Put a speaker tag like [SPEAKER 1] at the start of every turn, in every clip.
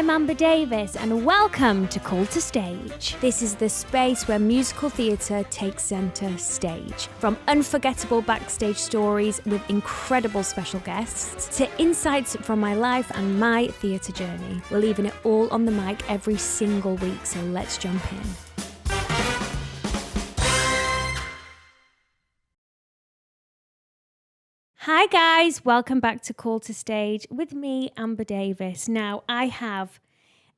[SPEAKER 1] I'm Amber Davies and welcome to Call to Stage. This is the space where musical theatre takes centre stage. From unforgettable backstage stories with incredible special guests to insights from my life and my theatre journey. We're leaving it all on the mic every single week, so let's jump in. Hi guys, welcome back to Call to Stage with me, Amber Davies. Now, I have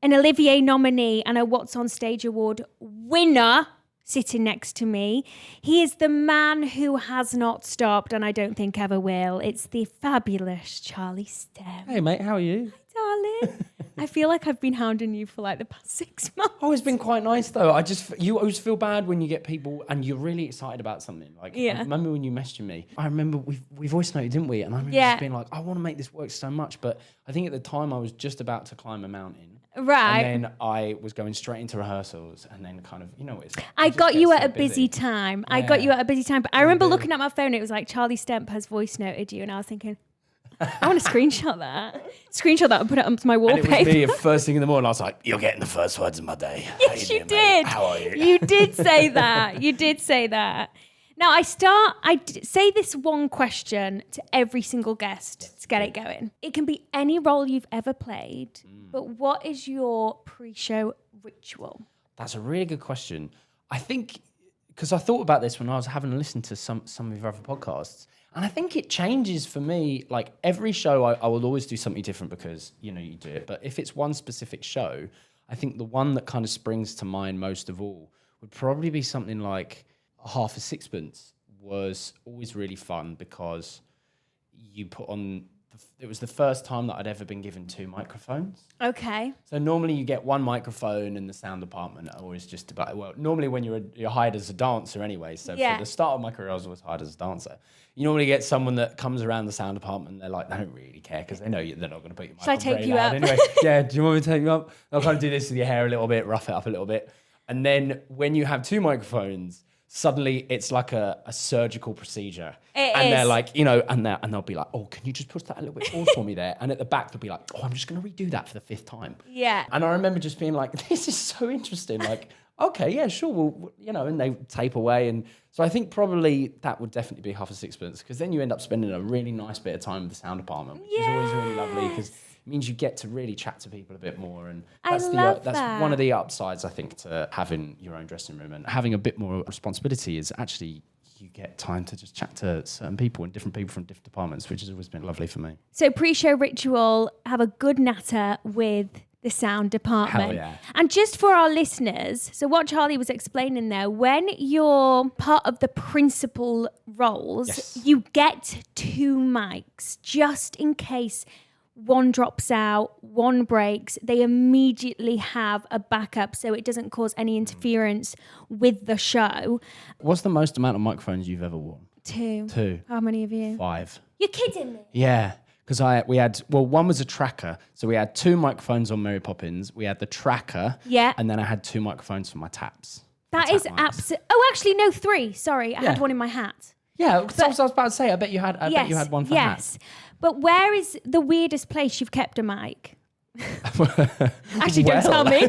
[SPEAKER 1] an Olivier nominee and a WhatsOnStage Award winner sitting next to me. He is the man who has not stopped and I don't think ever will. It's the fabulous Charlie Stemp.
[SPEAKER 2] Hey mate, how are you?
[SPEAKER 1] Hi darling. I feel like I've been hounding you for like the past 6 months.
[SPEAKER 2] Oh, it's been quite nice though. You always feel bad when you get people and you're really excited about something. Like,
[SPEAKER 1] yeah.
[SPEAKER 2] I remember when you messaged me. I remember we voice noted, didn't we? And I remember just being like, I want to make this work so much. But I think at the time I was just about to climb a mountain.
[SPEAKER 1] Right.
[SPEAKER 2] And then I was going straight into rehearsals and then kind of, you know what it's like.
[SPEAKER 1] I got you at a busy time.
[SPEAKER 2] Yeah.
[SPEAKER 1] I got you at a busy time. But I remember looking at my phone, it was like Charlie Stemp has voice noted you. And I was thinking, I want to screenshot that and put it onto my wallpaper.
[SPEAKER 2] And it was me first thing in the morning. I was like, you're getting the first words of my day.
[SPEAKER 1] Yes, you did.
[SPEAKER 2] Mate? How are you?
[SPEAKER 1] You did say that. You did say that. Now, I say this one question to every single guest to get it going. It can be any role you've ever played, but what is your pre-show ritual?
[SPEAKER 2] That's a really good question. I think, because I thought about this when I was having a listen to some of your other podcasts, and I think it changes for me. Like every show, I will always do something different because, you know, you do it. But if it's one specific show, I think the one that kind of springs to mind most of all would probably be something like Half A Sixpence. Was always really fun because you put on, it was the first time that I'd ever been given 2 microphones.
[SPEAKER 1] Okay.
[SPEAKER 2] So normally you get 1 microphone and the sound department are always just about, well, normally when you're hired as a dancer anyway, so for the start of my career I was always hired as a dancer. You normally get someone that comes around the sound department and they're like, they don't really care because they know they're not going to put your microphone
[SPEAKER 1] Shall I take you up?
[SPEAKER 2] Anyway, yeah, do you want me to take you up? I'll kind of do this with your hair a little bit, rough it up a little bit. And then when you have 2 microphones, suddenly it's like a surgical procedure. They're like, you know, and they'll be like, oh, can you just push that a little bit forward for me there? And at the back, they'll be like, oh, I'm just going to redo that for the 5th time.
[SPEAKER 1] Yeah.
[SPEAKER 2] And I remember just being like, this is so interesting. Like, okay, yeah, sure. Well, you know, and they tape away. And so I think probably that would definitely be Half A Sixpence because then you end up spending a really nice bit of time with the sound department, which is always really lovely because it means you get to really chat to people a bit more. And that's one of the upsides, I think, to having your own dressing room and having a bit more responsibility is actually you get time to just chat to certain people and different people from different departments, which has always been lovely for me.
[SPEAKER 1] So pre-show ritual, have a good natter with the sound department.
[SPEAKER 2] Hell yeah.
[SPEAKER 1] And just for our listeners, so what Charlie was explaining there, when you're part of the principal roles, you get 2 mics just in case one drops out, one breaks, they immediately have a backup so it doesn't cause any interference with the show.
[SPEAKER 2] What's the most amount of microphones you've ever worn?
[SPEAKER 1] 2.
[SPEAKER 2] 2.
[SPEAKER 1] How many of you?
[SPEAKER 2] 5.
[SPEAKER 1] You're kidding me?
[SPEAKER 2] Yeah. Because we had, one was a tracker. So we had 2 microphones on Mary Poppins. We had the tracker.
[SPEAKER 1] Yeah.
[SPEAKER 2] And then I had 2 microphones for my taps.
[SPEAKER 1] That is absolutely... Oh, actually, no, 3. Sorry, I had one in my hat.
[SPEAKER 2] Yeah, because I was about to say, I bet you had one for hats.
[SPEAKER 1] But where is the weirdest place you've kept a mic? Actually, don't tell me.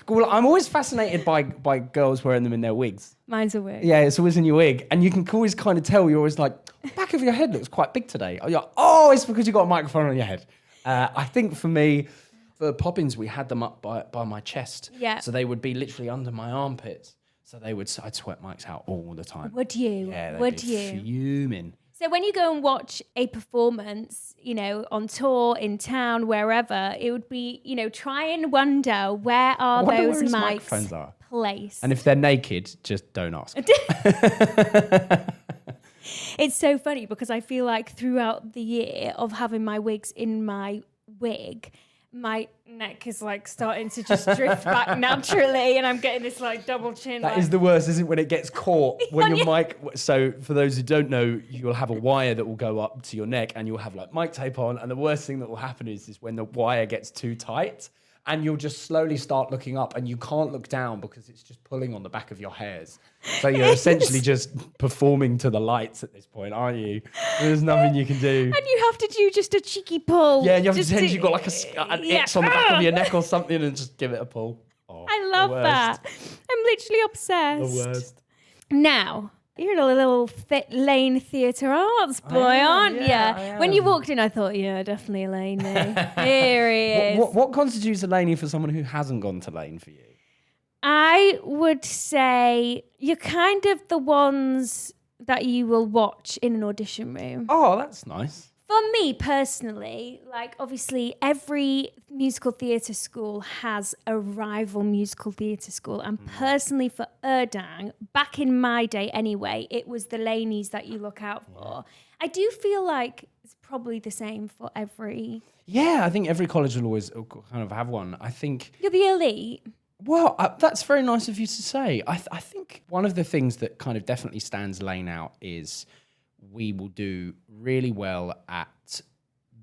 [SPEAKER 2] Well, I'm always fascinated by girls wearing them in their wigs.
[SPEAKER 1] Mine's a wig.
[SPEAKER 2] Yeah, it's always in your wig. And you can always kind of tell, you're always like, the back of your head looks quite big today. Oh, it's because you got a microphone on your head. I think for me, for Poppins, we had them up by my chest.
[SPEAKER 1] Yeah.
[SPEAKER 2] So they would be literally under my armpits. So I'd sweat mics out all the time.
[SPEAKER 1] Would you?
[SPEAKER 2] Yeah,
[SPEAKER 1] Would
[SPEAKER 2] be
[SPEAKER 1] you?
[SPEAKER 2] fuming.
[SPEAKER 1] So when you go and watch a performance, you know, on tour, in town, wherever, it would be, you know, try and wonder where are those mics
[SPEAKER 2] are.
[SPEAKER 1] placed.
[SPEAKER 2] And if they're naked, just don't ask.
[SPEAKER 1] It's so funny because I feel like throughout the year of having my wigs in my wig, my neck is like starting to just drift back naturally and I'm getting this like double chin.
[SPEAKER 2] That is the worst, isn't it, when it gets caught when your mic... So for those who don't know, you'll have a wire that will go up to your neck and you'll have like mic tape on, and the worst thing that will happen is when the wire gets too tight and you'll just slowly start looking up, and you can't look down because it's just pulling on the back of your hairs. So you're essentially just performing to the lights at this point, aren't you? There's nothing you can do.
[SPEAKER 1] And you have to do just a cheeky pull.
[SPEAKER 2] Yeah, and you have to pretend you've got like an X on the back of your neck or something and just give it a pull. Oh,
[SPEAKER 1] I love that. I'm literally obsessed.
[SPEAKER 2] The worst.
[SPEAKER 1] Now, you're a little fit Laine Theatre Arts boy, aren't you? When you walked in, I thought, yeah, definitely a Laine. Here he is.
[SPEAKER 2] What constitutes a Laine for someone who hasn't gone to Laine for you?
[SPEAKER 1] I would say you're kind of the ones that you will watch in an audition room.
[SPEAKER 2] Oh, that's nice.
[SPEAKER 1] For me personally, like obviously every musical theatre school has a rival musical theatre school. And personally for Erdang, back in my day anyway, it was the Lainies that you look out for. I do feel like it's probably the same for every...
[SPEAKER 2] Yeah, I think every college will always kind of have one. I think...
[SPEAKER 1] You're the elite.
[SPEAKER 2] Well, that's very nice of you to say. I think one of the things that kind of definitely stands Laine out is... we will do really well at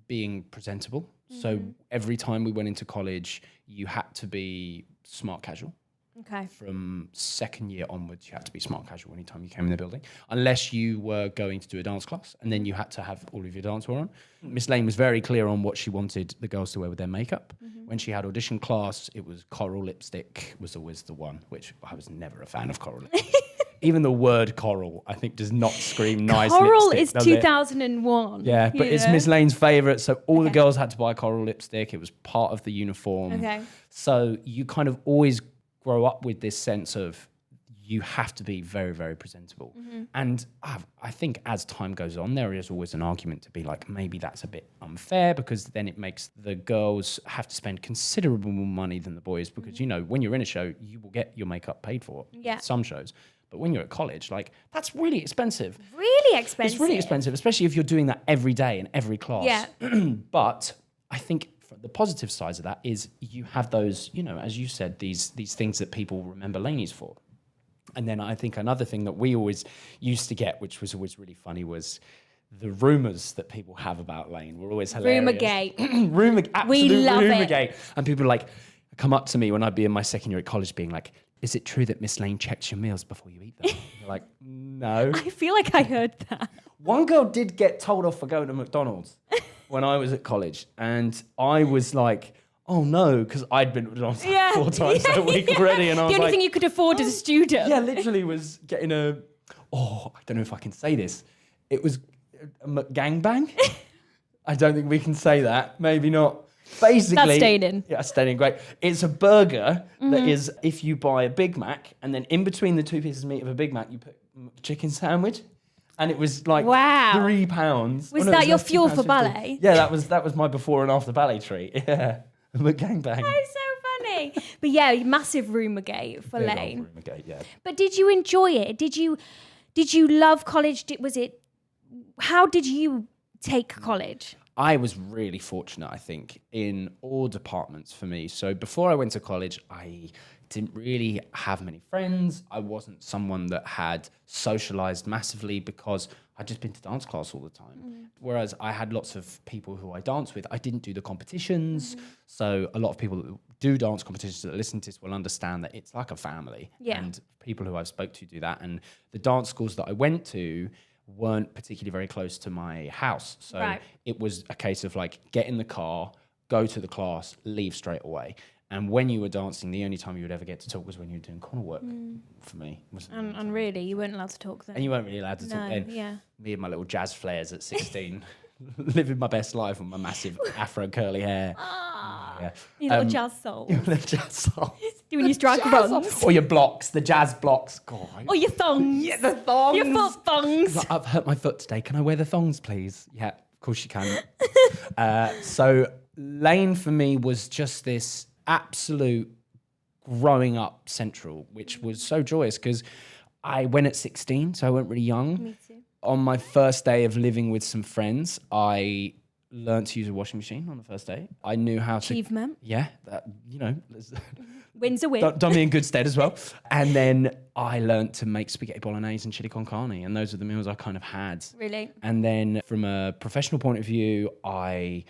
[SPEAKER 2] being presentable. So every time we went into college, you had to be smart casual.
[SPEAKER 1] Okay.
[SPEAKER 2] From second year onwards, you had to be smart casual anytime you came in the building, unless you were going to do a dance class, and then you had to have all of your dance wear on. Miss Laine was very clear on what she wanted the girls to wear with their makeup. When she had audition class, it was coral lipstick was always the one, which I was never a fan of coral lipstick. Even the word coral, I think, does not scream nice
[SPEAKER 1] coral
[SPEAKER 2] lipstick.
[SPEAKER 1] Coral is 2001.
[SPEAKER 2] Yeah, but it's Miss Laine's favourite, so all the girls had to buy coral lipstick. It was part of the uniform.
[SPEAKER 1] Okay.
[SPEAKER 2] So you kind of always grow up with this sense of you have to be very, very presentable. And I think as time goes on, there is always an argument to be like, maybe that's a bit unfair because then it makes the girls have to spend considerable more money than the boys because, you know, when you're in a show, you will get your makeup paid for.
[SPEAKER 1] Yeah.
[SPEAKER 2] Some shows. But when you're at college, like, that's really expensive.
[SPEAKER 1] Really expensive.
[SPEAKER 2] It's really expensive, especially if you're doing that every day in every class.
[SPEAKER 1] Yeah.
[SPEAKER 2] But I think the positive sides of that is you have those, you know, as you said, these things that people remember Lainies for. And then I think another thing that we always used to get, which was always really funny, was the rumours that people have about Laine were always hilarious.
[SPEAKER 1] Rumourgate.
[SPEAKER 2] Absolute
[SPEAKER 1] we love
[SPEAKER 2] rumourgate. And people like come up to me when I'd be in my second year at college being like, is it true that Miss Laine checks your meals before you eat them? You're like, no.
[SPEAKER 1] I feel like I heard that.
[SPEAKER 2] One girl did get told off for going to McDonald's when I was at college. And I was like, oh no, because I'd been to McDonald's 4 times a week already. And I was
[SPEAKER 1] the only thing you could afford as a student.
[SPEAKER 2] Yeah, literally was getting I don't know if I can say this. It was a McGangbang. I don't think we can say that. Maybe not. Basically,
[SPEAKER 1] that's staying in.
[SPEAKER 2] Yeah, staying in. Great. It's a burger that is, if you buy a Big Mac and then in between the 2 pieces of meat of a Big Mac, you put a chicken sandwich. And it was like £3.
[SPEAKER 1] Was that your fuel for ballet?
[SPEAKER 2] Yeah, that was my before and after ballet treat. Yeah, a McGangbang.
[SPEAKER 1] That is so funny. But yeah, massive rumourgate for Laine.
[SPEAKER 2] Rumourgate, yeah.
[SPEAKER 1] But did you enjoy it? Did you love college? How did you take college?
[SPEAKER 2] I was really fortunate, I think, in all departments for me. So before I went to college, I didn't really have many friends. I wasn't someone that had socialized massively because I'd just been to dance class all the time. Whereas I had lots of people who I danced with. I didn't do the competitions. So a lot of people that do dance competitions that listen to this will understand that it's like a family.
[SPEAKER 1] Yeah.
[SPEAKER 2] And people who I've spoke to do that. And the dance schools that I went to weren't particularly very close to my house. So it was a case of like, get in the car, go to the class, leave straight away. And when you were dancing, the only time you would ever get to talk was when you were doing corner work for me.
[SPEAKER 1] And really, you weren't allowed to talk then?
[SPEAKER 2] And you weren't really allowed to talk then.
[SPEAKER 1] Yeah.
[SPEAKER 2] Me and my little jazz flares at 16, living my best life with my massive afro curly hair.
[SPEAKER 1] Yeah. Your little jazz soul.
[SPEAKER 2] Your little jazz soul.
[SPEAKER 1] Doing your strike runs.
[SPEAKER 2] Or your blocks, the jazz blocks. God.
[SPEAKER 1] Or your thongs.
[SPEAKER 2] Yeah, the thongs.
[SPEAKER 1] Your foot thongs.
[SPEAKER 2] Like, I've hurt my foot today. Can I wear the thongs, please? Yeah, of course you can. So Laine for me was just this absolute growing up central, which was so joyous because I went at 16, so I went really young.
[SPEAKER 1] Me too.
[SPEAKER 2] On my first day of living with some friends, I learned to use a washing machine on the first day. I knew how to...
[SPEAKER 1] Achievement.
[SPEAKER 2] Yeah,
[SPEAKER 1] Win's a win.
[SPEAKER 2] Done me in good stead as well. And then I learned to make spaghetti bolognese and chili con carne, and those are the meals I kind of had.
[SPEAKER 1] Really?
[SPEAKER 2] And then from a professional point of view, I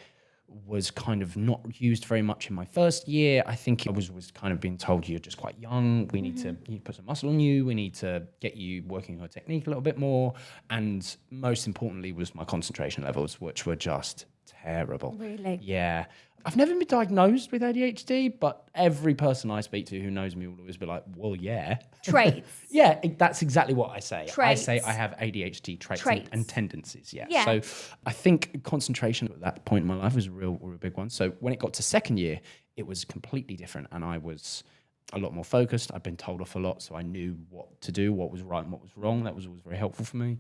[SPEAKER 2] was kind of not used very much in my first year. I think I was kind of being told you're just quite young. We need to put some muscle on you. We need to get you working on your technique a little bit more. And most importantly was my concentration levels, which were just terrible.
[SPEAKER 1] Really?
[SPEAKER 2] Yeah. I've never been diagnosed with ADHD, but every person I speak to who knows me will always be like, well, yeah.
[SPEAKER 1] Traits.
[SPEAKER 2] Yeah, that's exactly what I say.
[SPEAKER 1] Traits.
[SPEAKER 2] I say I have ADHD traits. And tendencies,
[SPEAKER 1] Yeah.
[SPEAKER 2] So I think concentration at that point in my life was a real big one. So when it got to second year, it was completely different, and I was a lot more focused. I'd been told off a lot, so I knew what to do, what was right and what was wrong. That was always very helpful for me.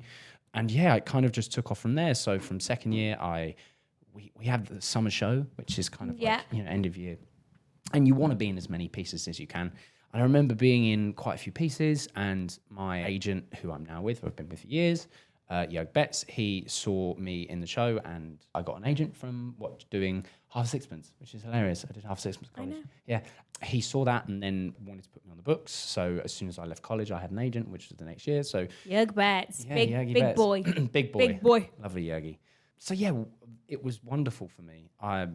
[SPEAKER 2] And yeah, it kind of just took off from there. So from second year, we have the summer show, which is kind of like, end of year. And you want to be in as many pieces as you can. And I remember being in quite a few pieces, and my agent, who I'm now with, who I've been with for years, Bert, he saw me in the show, and I got an agent from doing Half A Sixpence, which is hilarious. I did Half A Sixpence college. I know. Yeah. He saw that and then wanted to put me on the books. So as soon as I left college, I had an agent, which was the next year. So
[SPEAKER 1] Bert, big boy.
[SPEAKER 2] Big boy.
[SPEAKER 1] Big boy.
[SPEAKER 2] Lovely Yergi. So yeah, it was wonderful for me. I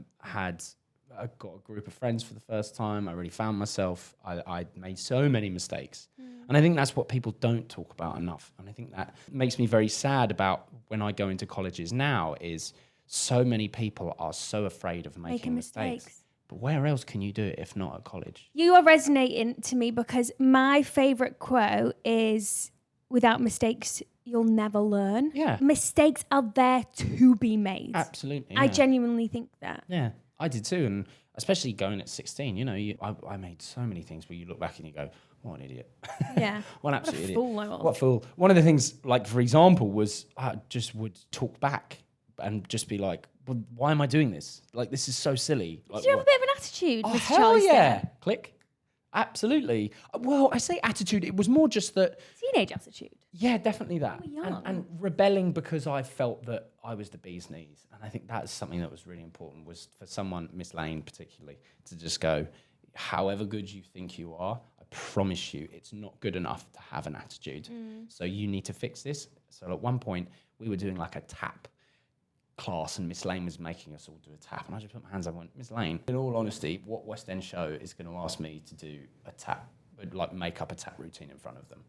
[SPEAKER 2] got a group of friends for the first time. I really found myself. I made so many mistakes. And I think that's what people don't talk about enough. And I think that makes me very sad about when I go into colleges now is so many people are so afraid of making mistakes. But where else can you do it if not at college?
[SPEAKER 1] You are resonating to me because my favourite quote is, without mistakes, you'll never learn.
[SPEAKER 2] Yeah.
[SPEAKER 1] Mistakes are there to be made.
[SPEAKER 2] Absolutely.
[SPEAKER 1] I genuinely think that.
[SPEAKER 2] Yeah, I did too. And especially going at 16, I made so many things where you look back and you go, what an idiot.
[SPEAKER 1] Yeah.
[SPEAKER 2] What an absolute idiot.
[SPEAKER 1] Fool I was.
[SPEAKER 2] What fool. One of the things, like, for example, was I just would talk back and just be like, well, why am I doing this? Like, this is so silly. Like,
[SPEAKER 1] Did you have a bit of an attitude,
[SPEAKER 2] Oh,
[SPEAKER 1] Mr.
[SPEAKER 2] hell
[SPEAKER 1] Charlie
[SPEAKER 2] yeah.
[SPEAKER 1] Stemp?
[SPEAKER 2] Click. Absolutely. Well, I say attitude. It was more just that.
[SPEAKER 1] Teenage attitude.
[SPEAKER 2] Yeah, definitely that.
[SPEAKER 1] young.
[SPEAKER 2] And rebelling because I felt that I was the bee's knees. And I think that's something that was really important, was for someone, Miss Laine particularly, to just go, however good you think you are, I promise you it's not good enough to have an attitude. So you need to fix this. So at one point, we were doing like a tap class, and Miss Laine was making us all do a tap, and I just put my hands up and went, Miss Laine, in all honesty, what West End show is going to ask me to do a tap, like make up a tap routine in front of them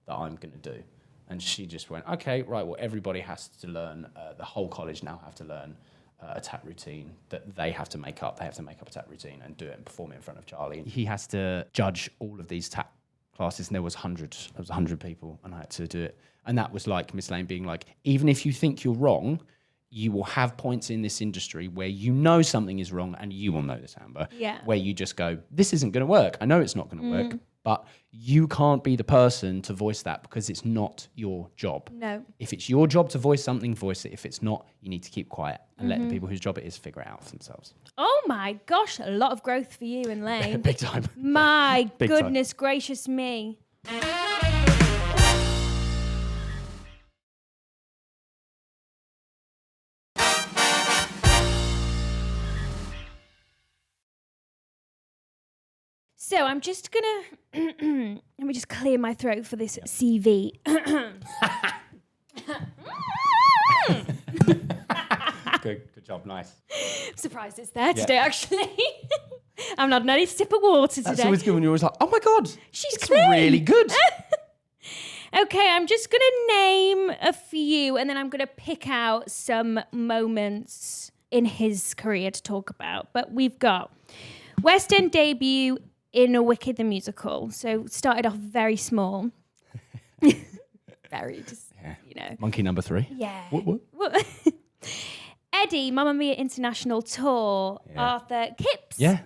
[SPEAKER 2] that I'm going to do? And she just went, okay, right, well, everybody has to learn, the whole college now have to learn a tap routine that they have to make up. They have to make up a tap routine and do it and perform it in front of Charlie. And he has to judge all of these tap classes, and there was 100 people, and I had to do it. And that was like Miss Laine being like, even if you think you're wrong, you will have points in this industry where you know something is wrong, and you will know this, Amber, where you just go, this isn't going to work. I know it's not going to work, but you can't be the person to voice that because it's not your job.
[SPEAKER 1] No.
[SPEAKER 2] If it's your job to voice something, voice it. If it's not, you need to keep quiet and let the people whose job it is figure it out for themselves.
[SPEAKER 1] Oh my gosh, a lot of growth for you and Laine.
[SPEAKER 2] Big time.
[SPEAKER 1] My
[SPEAKER 2] Big
[SPEAKER 1] goodness gracious me. So I'm just gonna let me just clear my throat for this CV.
[SPEAKER 2] Good job, nice.
[SPEAKER 1] I'm surprised it's there today, actually. I'm not any sip of water today.
[SPEAKER 2] That's always good when you're always like, oh my God,
[SPEAKER 1] She's
[SPEAKER 2] it's
[SPEAKER 1] clean.
[SPEAKER 2] really good.
[SPEAKER 1] Okay, I'm just going to name a few, and then I'm going to pick out some moments in his career to talk about. But we've got West End debut in A Wicked the Musical. So started off very small. Very, just,
[SPEAKER 2] Monkey number 3.
[SPEAKER 1] Yeah.
[SPEAKER 2] What?
[SPEAKER 1] Eddie, Mamma Mia International Tour.
[SPEAKER 2] Yeah.
[SPEAKER 1] Arthur Kipps.
[SPEAKER 2] Yeah.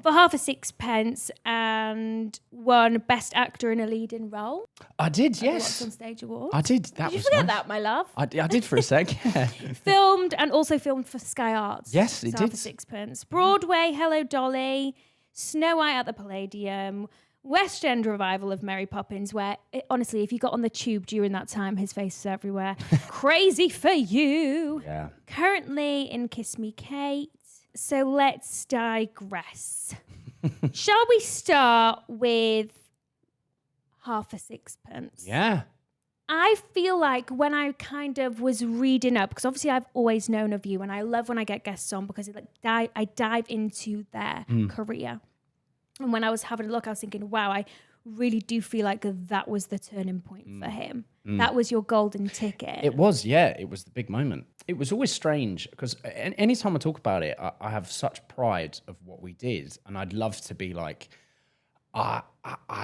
[SPEAKER 1] For Half A Sixpence, and won Best Actor in a Leading Role.
[SPEAKER 2] I did,
[SPEAKER 1] At
[SPEAKER 2] yes.
[SPEAKER 1] the WhatsOnStage Award.
[SPEAKER 2] I did. That
[SPEAKER 1] Did you
[SPEAKER 2] was
[SPEAKER 1] forget
[SPEAKER 2] nice.
[SPEAKER 1] that, my love?
[SPEAKER 2] I did for a sec, yeah.
[SPEAKER 1] Filmed and also filmed for Sky Arts.
[SPEAKER 2] Yes, it
[SPEAKER 1] Half
[SPEAKER 2] did.
[SPEAKER 1] A Sixpence. Broadway, Hello Dolly. Snow White at the Palladium. West End revival of Mary Poppins, where, honestly, if you got on the tube during that time, his face was everywhere. Crazy for You.
[SPEAKER 2] Yeah.
[SPEAKER 1] Currently in Kiss Me Kate. So let's digress. Shall we start with Half A Sixpence?
[SPEAKER 2] Yeah.
[SPEAKER 1] I feel like when I kind of was reading up, because obviously I've always known of you, and I love when I get guests on because I dive into their career. And when I was having a look, I was thinking, wow, I really do feel like that was the turning point for him. That was your golden ticket.
[SPEAKER 2] It was, yeah. It was the big moment. It was always strange because anytime I talk about it, I have such pride of what we did, and I'd love to be like, I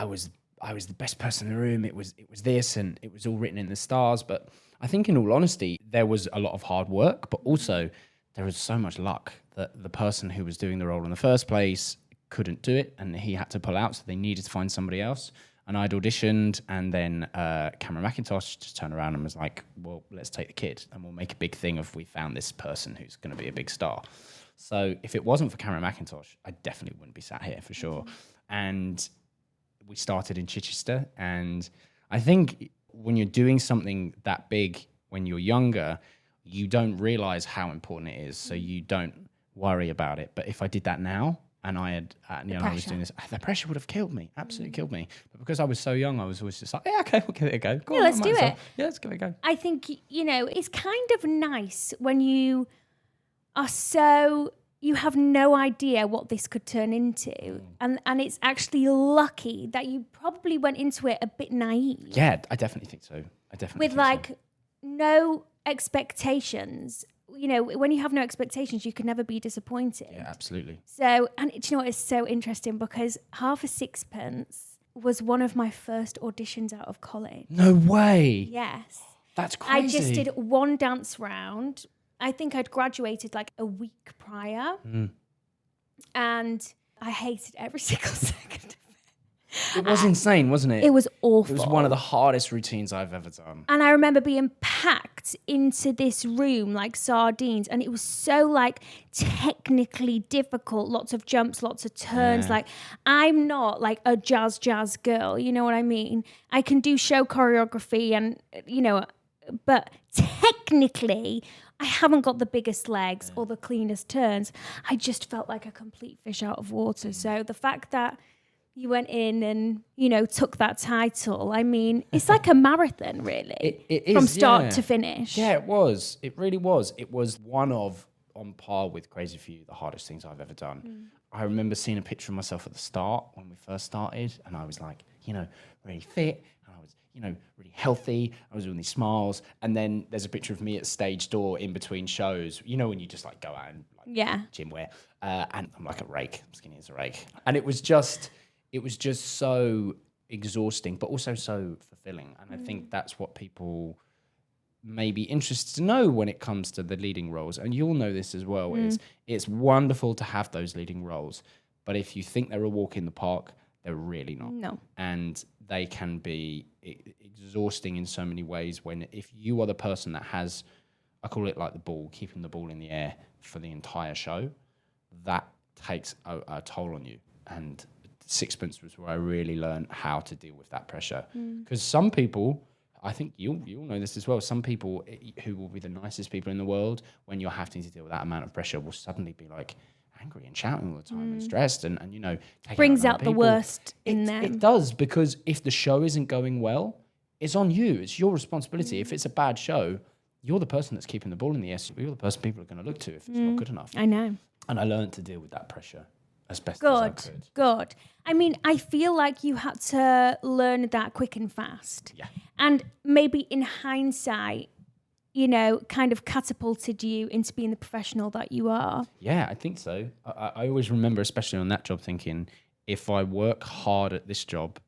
[SPEAKER 2] was the best person in the room. It was this, and it was all written in the stars. But I think, in all honesty, there was a lot of hard work, but also there was so much luck that the person who was doing the role in the first place couldn't do it, and he had to pull out, so they needed to find somebody else. And I'd auditioned, and then Cameron Mackintosh just turned around and was like, well, let's take the kid, and we'll make a big thing of we found this person who's going to be a big star. So if it wasn't for Cameron Mackintosh, I definitely wouldn't be sat here for sure. And we started in Chichester, and I think when you're doing something that big when you're younger, you don't realise how important it is, so you don't worry about it. But if I did that now, and I had, I was doing this, the pressure would have killed me, absolutely killed me. But because I was so young, I was always just like, yeah, okay, we'll give it a go. Go on,
[SPEAKER 1] let's do it.
[SPEAKER 2] Yeah, let's give it a go.
[SPEAKER 1] I think, it's kind of nice when you are so, you have no idea what this could turn into. And it's actually lucky that you probably went into it a bit naive.
[SPEAKER 2] Yeah, I definitely think so.
[SPEAKER 1] With no expectations. When you have no expectations, you can never be disappointed.
[SPEAKER 2] Yeah, absolutely.
[SPEAKER 1] So, and do you know what is so interesting? Because Half A Sixpence was one of my first auditions out of college.
[SPEAKER 2] No way.
[SPEAKER 1] Yes.
[SPEAKER 2] That's crazy.
[SPEAKER 1] I just did one dance round. I think I'd graduated like a week prior. And I hated every single second of it.
[SPEAKER 2] It was insane, wasn't it?
[SPEAKER 1] It was awful.
[SPEAKER 2] It was one of the hardest routines I've ever done.
[SPEAKER 1] And I remember being packed into this room like sardines, and it was so like technically difficult, lots of jumps, lots of turns. Like, I'm not like a jazz girl, you know what I mean? I can do show choreography and, but technically I haven't got the biggest legs or the cleanest turns. I just felt like a complete fish out of water. So the fact that you went in and, took that title. I mean, it's like a marathon, really.
[SPEAKER 2] It is,
[SPEAKER 1] from start to finish.
[SPEAKER 2] Yeah, it was. It really was. It was one of, on par with Crazy For You, the hardest things I've ever done. I remember seeing a picture of myself at the start when we first started, and I was like, really fit, and I was, really healthy. I was doing these smiles, and then there's a picture of me at stage door in between shows. When you just like go out and gym wear, and I'm like a rake, I'm skinny as a rake, and it was just so exhausting, but also so fulfilling. And I think that's what people may be interested to know when it comes to the leading roles. And you'll know this as well, is it's wonderful to have those leading roles. But if you think they're a walk in the park, they're really not.
[SPEAKER 1] No.
[SPEAKER 2] And they can be exhausting in so many ways if you are the person that has, I call it like the ball, keeping the ball in the air for the entire show, that takes a toll on you. And Sixpence was where I really learned how to deal with that pressure. Because some people, I think you'll know this as well, some people who will be the nicest people in the world, when you're having to deal with that amount of pressure, will suddenly be like angry and shouting all the time and stressed and
[SPEAKER 1] brings out the worst in them.
[SPEAKER 2] It does, because if the show isn't going well, it's on you. It's your responsibility. If it's a bad show, you're the person that's keeping the ball in the air. You're the person people are going to look to if it's not good enough.
[SPEAKER 1] I know.
[SPEAKER 2] And I learned to deal with that pressure as best as I could.
[SPEAKER 1] Good. I mean, I feel like you had to learn that quick and fast.
[SPEAKER 2] Yeah.
[SPEAKER 1] And maybe in hindsight, kind of catapulted you into being the professional that you are.
[SPEAKER 2] Yeah, I think so. I always remember, especially on that job, thinking, if I work hard at this job,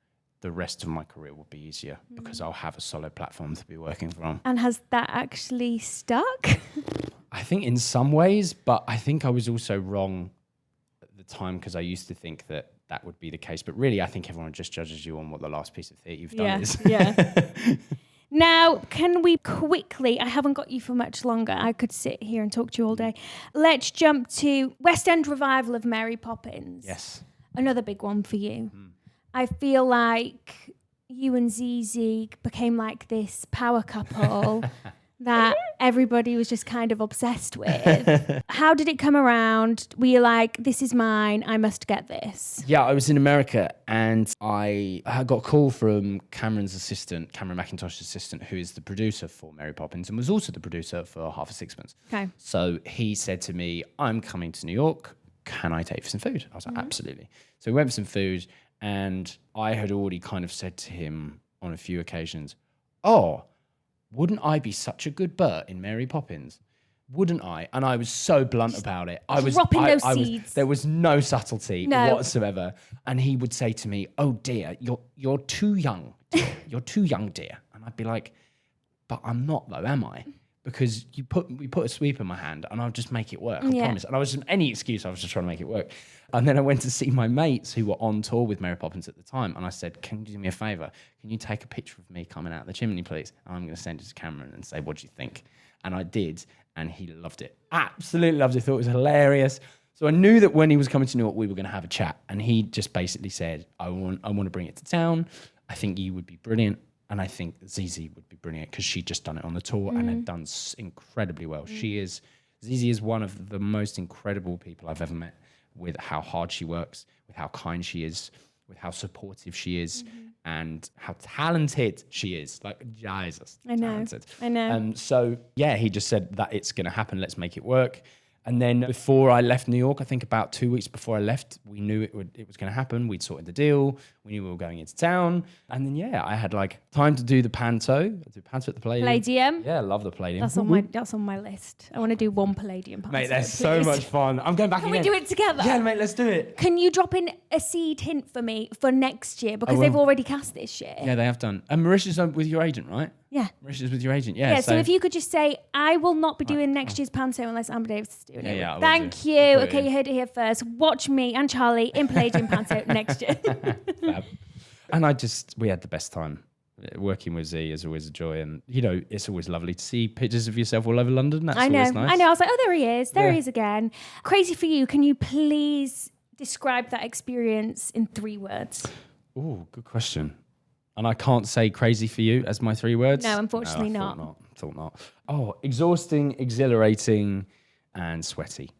[SPEAKER 2] the rest of my career will be easier because I'll have a solid platform to be working from.
[SPEAKER 1] And has that actually stuck?
[SPEAKER 2] I think in some ways, but I think I was also wrong at the time because I used to think that would be the case. But really, I think everyone just judges you on what the last piece of theatre you've done is.
[SPEAKER 1] Yeah. Now, can we quickly, I haven't got you for much longer. I could sit here and talk to you all day. Let's jump to West End revival of Mary Poppins.
[SPEAKER 2] Yes.
[SPEAKER 1] Another big one for you. I feel like you and Zizi became like this power couple. that everybody was just kind of obsessed with. How did it come around? Were you like, this is mine, I must get this?
[SPEAKER 2] Yeah, I was in America and I got a call from Cameron Mackintosh's assistant, who is the producer for Mary Poppins and was also the producer for Half A Sixpence.
[SPEAKER 1] Okay.
[SPEAKER 2] So he said to me, I'm coming to New York. Can I take for some food? I was like, absolutely. So we went for some food and I had already kind of said to him on a few occasions, oh, wouldn't I be such a good Bert in Mary Poppins? Wouldn't I? And I was so blunt about it. I was
[SPEAKER 1] dropping those seeds.
[SPEAKER 2] There was no subtlety whatsoever. And he would say to me, "Oh dear, you're too young. Dear. You're too young, dear." And I'd be like, "But I'm not though, am I?" Because we put a sweep in my hand and I'll just make it work. I promise. And I was just any excuse. I was just trying to make it work. And then I went to see my mates who were on tour with Mary Poppins at the time. And I said, can you do me a favour? Can you take a picture of me coming out the chimney, please? And I'm going to send it to Cameron and say, what do you think? And I did. And he loved it. Absolutely loved it. Thought it was hilarious. So I knew that when he was coming to New York, we were going to have a chat. And he just basically said, I want to bring it to town. I think you would be brilliant. And I think Zizi would be brilliant because she'd just done it on the tour and had done incredibly well. Zizi is one of the most incredible people I've ever met, with how hard she works, with how kind she is, with how supportive she is, and how talented she is. Like, Jesus, talented.
[SPEAKER 1] I know.
[SPEAKER 2] So, yeah, he just said that it's going to happen. Let's make it work. And then before I left New York, I think about 2 weeks before I left, we knew it was going to happen. We'd sorted the deal. We knew we were going into town. And then, yeah, I had like time to do the panto. I do panto at the Palladium. Yeah, I love the Palladium.
[SPEAKER 1] That's on my list. I want to do one Palladium panto.
[SPEAKER 2] Mate, that's so much fun. I'm going back again.
[SPEAKER 1] Can we do it together?
[SPEAKER 2] Yeah, mate, let's do it.
[SPEAKER 1] Can you drop in a seed hint for me for next year? Because they've already cast this year.
[SPEAKER 2] Yeah, they have done. And Marisha's with your agent, right?
[SPEAKER 1] Yeah.
[SPEAKER 2] Marisha's with your agent, yeah.
[SPEAKER 1] Yeah, so if you could just say, I will not be doing next year's panto unless Amber Davis is doing it.
[SPEAKER 2] Yeah,
[SPEAKER 1] Thank you. Okay, you heard it here first. Watch me and Charlie in Palladium panto next year.
[SPEAKER 2] And we had the best time. Working with Z is always a joy. And, you know, it's always lovely to see pictures of yourself all over London. That's always nice.
[SPEAKER 1] I know. I was like, oh, there he is. There he is again. Crazy for you. Can you please describe that experience in 3 words?
[SPEAKER 2] Oh, good question. And I can't say crazy for you as my 3 words.
[SPEAKER 1] No, unfortunately
[SPEAKER 2] I thought not. Oh, exhausting, exhilarating, and sweaty.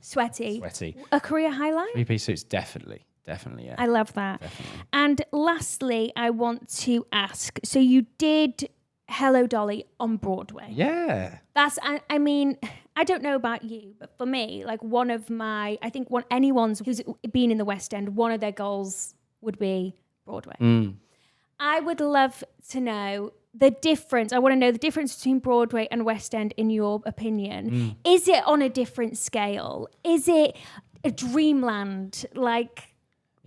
[SPEAKER 1] Sweaty.
[SPEAKER 2] Sweaty.
[SPEAKER 1] A career highlight?
[SPEAKER 2] 3-piece suits, definitely, yeah.
[SPEAKER 1] I love that.
[SPEAKER 2] Definitely.
[SPEAKER 1] And lastly, I want to ask, so you did Hello, Dolly on Broadway.
[SPEAKER 2] Yeah.
[SPEAKER 1] I mean, I don't know about you, but for me, like anyone's who's been in the West End, one of their goals would be Broadway. I would love to know the difference. I want to know the difference between Broadway and West End in your opinion. Is it on a different scale? Is it a dreamland?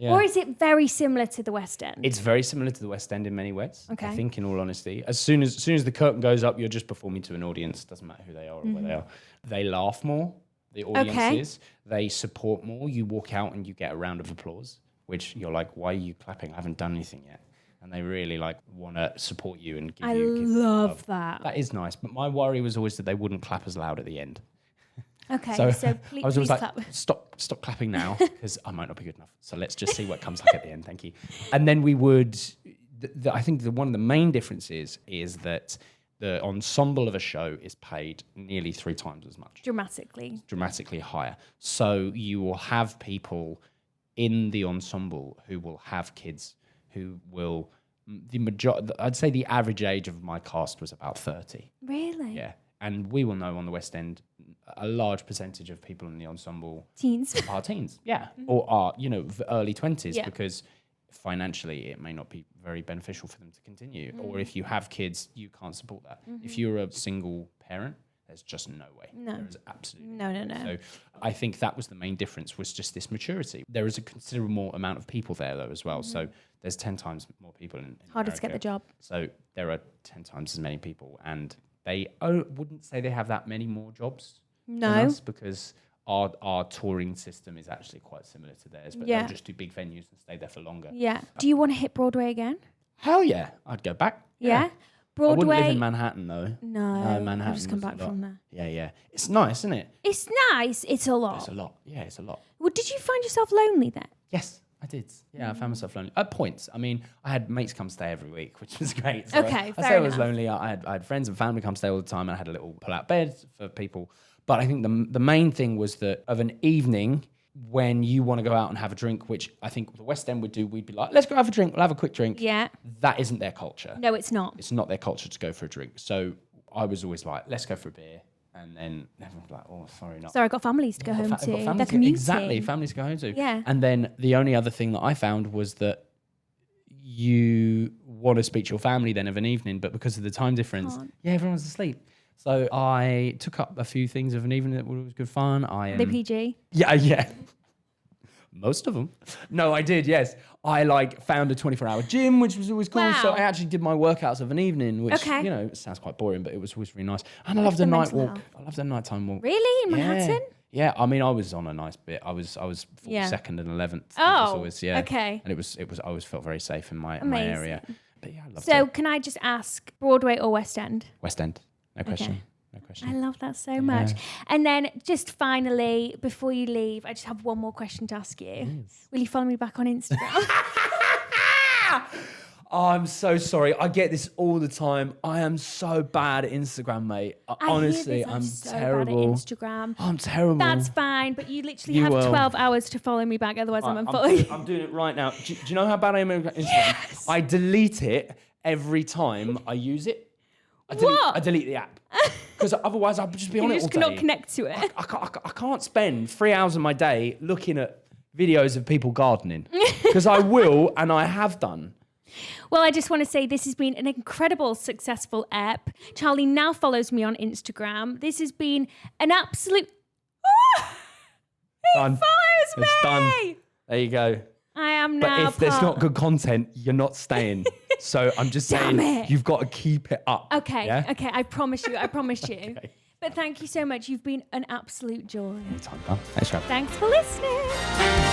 [SPEAKER 1] Or is it very similar to the West End?
[SPEAKER 2] It's very similar to the West End in many ways.
[SPEAKER 1] Okay.
[SPEAKER 2] I think, in all honesty, as soon as the curtain goes up, you're just performing to an audience. Doesn't matter who they are or where they are. They laugh more. The audiences. They support more. You walk out and you get a round of applause, which you're like, why are you clapping? I haven't done anything yet. And they really want to support you and give you
[SPEAKER 1] love that.
[SPEAKER 2] That is nice. But my worry was always that they wouldn't clap as loud at the end.
[SPEAKER 1] Okay, so please,
[SPEAKER 2] I was always like,
[SPEAKER 1] clap.
[SPEAKER 2] Stop clapping now, because I might not be good enough. So let's just see what comes like at the end. Thank you. And then we would, I think one of the main differences is that the ensemble of a show is paid nearly 3 times as much. Dramatically higher. So you will have people in the ensemble who will have kids who will, I'd say the average age of my cast was about 30.
[SPEAKER 1] Really?
[SPEAKER 2] Yeah. And we will know on the West End, a large percentage of people in the ensemble are teens, yeah, or are, early 20s, because financially it may not be very beneficial for them to continue. Or if you have kids, you can't support that. If you're a single parent, there's just no way. No. There is absolutely
[SPEAKER 1] no.
[SPEAKER 2] So I think that was the main difference, was just this maturity. There is a considerable amount of people there, though, as well. So there's 10 times more people in
[SPEAKER 1] Harder
[SPEAKER 2] America.
[SPEAKER 1] to get the job.
[SPEAKER 2] So there are 10 times as many people. And they wouldn't say they have that many more jobs than us, because our touring system is actually quite similar to theirs. But they'll just do big venues and stay there for longer.
[SPEAKER 1] Yeah. Do you want to hit Broadway again?
[SPEAKER 2] Hell yeah. I'd go back.
[SPEAKER 1] Yeah. Broadway.
[SPEAKER 2] I wouldn't live in Manhattan, though.
[SPEAKER 1] No,
[SPEAKER 2] Manhattan.
[SPEAKER 1] I've just come back from there.
[SPEAKER 2] Yeah. It's nice, isn't it?
[SPEAKER 1] It's nice. It's a lot.
[SPEAKER 2] It's a lot. Yeah, it's a lot.
[SPEAKER 1] Well, did you find yourself lonely then?
[SPEAKER 2] Yes. I did. Yeah, I found myself lonely at points. I mean, I had mates come stay every week, which was great. So
[SPEAKER 1] Okay,
[SPEAKER 2] I
[SPEAKER 1] fair
[SPEAKER 2] say I was
[SPEAKER 1] enough.
[SPEAKER 2] lonely. I had friends and family come stay all the time, and I had a little pull-out bed for people. But I think the main thing was that of an evening when you want to go out and have a drink, which I think the West End would do, we'd be like, let's go have a drink. We'll have a quick drink.
[SPEAKER 1] Yeah.
[SPEAKER 2] That isn't their culture.
[SPEAKER 1] No, it's not.
[SPEAKER 2] It's not their culture to go for a drink. So I was always like, let's go for a beer. And then everyone was like, oh, sorry, not.
[SPEAKER 1] Sorry, I've got families to go home to. They're
[SPEAKER 2] They're
[SPEAKER 1] commuting.
[SPEAKER 2] exactly, families to go home to.
[SPEAKER 1] Yeah.
[SPEAKER 2] And then the only other thing that I found was that you want to speak to your family then of an evening, but because of the time difference, everyone's asleep. So I took up a few things of an evening that was good fun.
[SPEAKER 1] They PG?
[SPEAKER 2] Yeah. Most of them. No, I did, yes. I found a 24-hour gym, which was always cool.
[SPEAKER 1] Wow.
[SPEAKER 2] So I actually did my workouts of an evening, which, it sounds quite boring, but it was always really nice. And I loved the night walk.
[SPEAKER 1] health.
[SPEAKER 2] I loved the nighttime walk.
[SPEAKER 1] Really? In Manhattan?
[SPEAKER 2] Yeah, I mean, I was on a nice bit. I was 42nd and 11th.
[SPEAKER 1] Oh,
[SPEAKER 2] always,
[SPEAKER 1] okay.
[SPEAKER 2] And it was. I always felt very safe in my area. But yeah, I loved it.
[SPEAKER 1] So can I just ask, Broadway or West End?
[SPEAKER 2] West End, no question.
[SPEAKER 1] Okay.
[SPEAKER 2] No question.
[SPEAKER 1] I love that so much. And then just finally, before you leave, I just have one more question to ask you. Yes. Will you follow me back on Instagram?
[SPEAKER 2] Oh, I'm so sorry. I get this all the time. I am so bad at Instagram, mate. Honestly, I'm
[SPEAKER 1] so
[SPEAKER 2] terrible.
[SPEAKER 1] bad at Instagram.
[SPEAKER 2] I'm terrible.
[SPEAKER 1] That's fine, but you literally have 12 hours to follow me back. Otherwise, I'm unfollowing you.
[SPEAKER 2] I'm doing it right now. Do you know how bad I am at Instagram? Yes. I delete it every time I use it. I delete the app. Because otherwise I'll just be on it all day.
[SPEAKER 1] You just cannot connect to it.
[SPEAKER 2] I can't spend 3 hours of my day looking at videos of people gardening. Because I will, and I have done.
[SPEAKER 1] Well, I just want to say this has been an incredible, successful ep. Charlie now follows me on Instagram. This has been an absolute... He follows me!
[SPEAKER 2] It's done. There you go.
[SPEAKER 1] I am now
[SPEAKER 2] But if there's not good content, you're not staying. So I'm just saying, you've got to keep it up.
[SPEAKER 1] Okay,
[SPEAKER 2] yeah?
[SPEAKER 1] okay, I promise you. Okay.
[SPEAKER 2] Okay.
[SPEAKER 1] But thank you so much. You've been an absolute joy.
[SPEAKER 2] Anytime, pal. Thanks, Rob.
[SPEAKER 1] Thanks for listening.